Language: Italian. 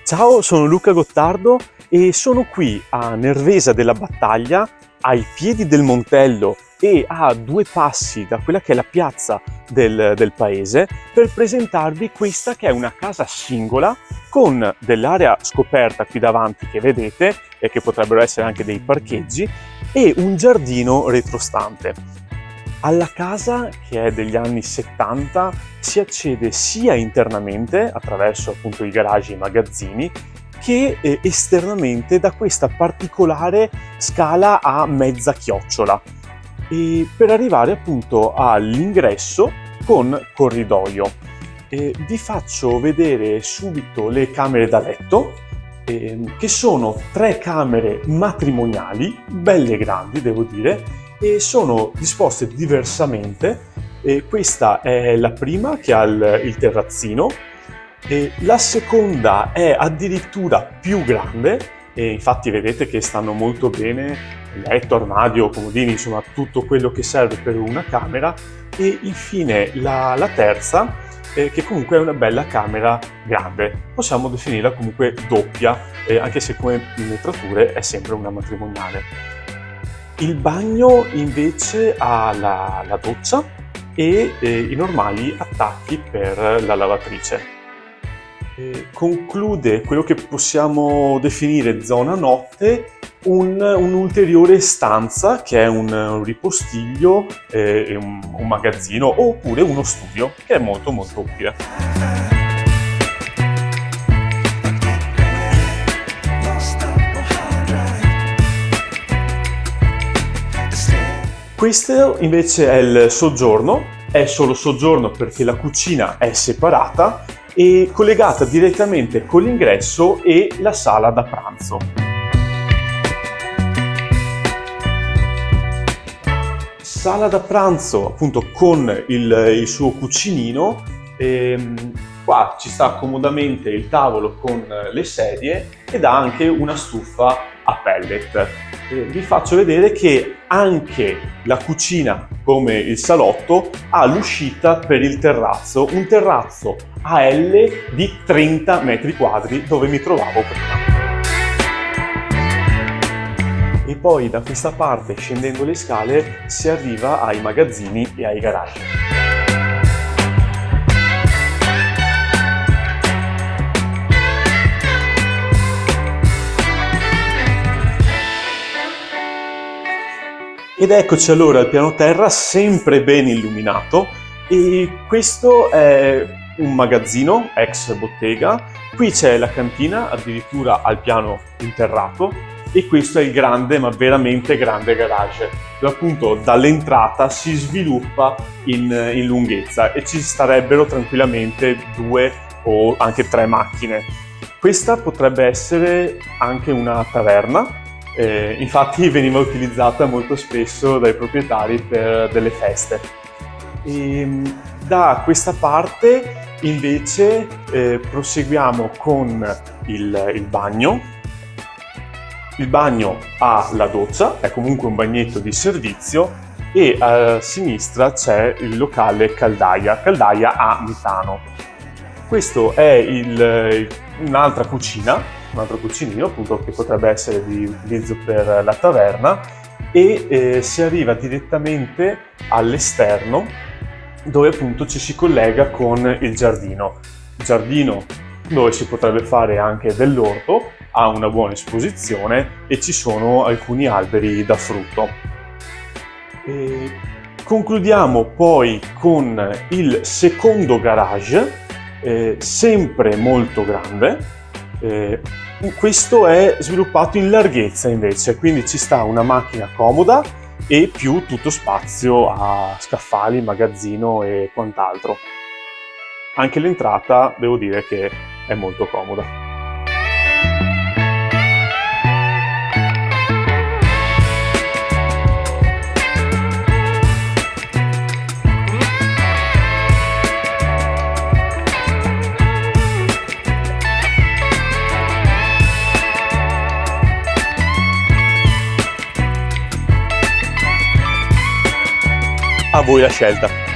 Ciao, sono Luca Gottardo e sono qui a Nervesa della Battaglia, ai piedi del Montello e a 2 passi da quella che è la piazza del paese, per presentarvi questa che è una casa singola con dell'area scoperta qui davanti che vedete e che potrebbero essere anche dei parcheggi e un giardino retrostante. Alla casa, che è degli anni 70, si accede sia internamente, attraverso appunto i garaggi e i magazzini, che esternamente da questa particolare scala a mezza chiocciola, e per arrivare appunto all'ingresso con corridoio. Vi faccio vedere subito le camere da letto, che sono 3 camere matrimoniali, belle grandi devo dire, e sono disposte diversamente. Questa è la prima che ha il terrazzino, la seconda è addirittura più grande, e infatti vedete che stanno molto bene letto, armadio, comodini, insomma tutto quello che serve per una camera, e infine la terza, che comunque è una bella camera grande, possiamo definirla comunque doppia, anche se come metrature è sempre una matrimoniale. Il bagno invece ha la doccia e i normali attacchi per la lavatrice. Conclude quello che possiamo definire zona notte un'ulteriore stanza che è un ripostiglio, un magazzino oppure uno studio, che è molto molto utile. Questo invece è il soggiorno, è solo soggiorno perché la cucina è separata e collegata direttamente con l'ingresso e la sala da pranzo. Sala da pranzo appunto con il suo cucinino, qua ci sta comodamente il tavolo con le sedie ed ha anche una stufa a pellet. Vi faccio vedere che anche la cucina, come il salotto, ha l'uscita per il terrazzo, un terrazzo a L di 30 metri quadri dove mi trovavo prima. E poi da questa parte, scendendo le scale, si arriva ai magazzini e ai garage. Ed eccoci allora al piano terra, sempre ben illuminato, e questo è un magazzino ex bottega. Qui c'è la cantina addirittura al piano interrato, e questo è il grande, ma veramente grande garage, dove appunto dall'entrata si sviluppa in lunghezza e ci starebbero tranquillamente 2 o anche 3 macchine. Questa potrebbe essere anche una taverna. Infatti veniva utilizzata molto spesso dai proprietari per delle feste. Da questa parte invece proseguiamo con il bagno. Il bagno ha la doccia, è comunque un bagnetto di servizio, e a sinistra c'è il locale caldaia a metano. Questo è un'altra cucina, un altro cucinino appunto che potrebbe essere di utilizzo per la taverna, e si arriva direttamente all'esterno, dove appunto ci si collega con il giardino dove si potrebbe fare anche dell'orto, ha una buona esposizione e ci sono alcuni alberi da frutto. Concludiamo poi con il secondo garage, sempre molto grande. Questo è sviluppato in larghezza invece, quindi ci sta una macchina comoda e più tutto spazio a scaffali, magazzino e quant'altro. Anche l'entrata devo dire che è molto comoda. A voi la scelta.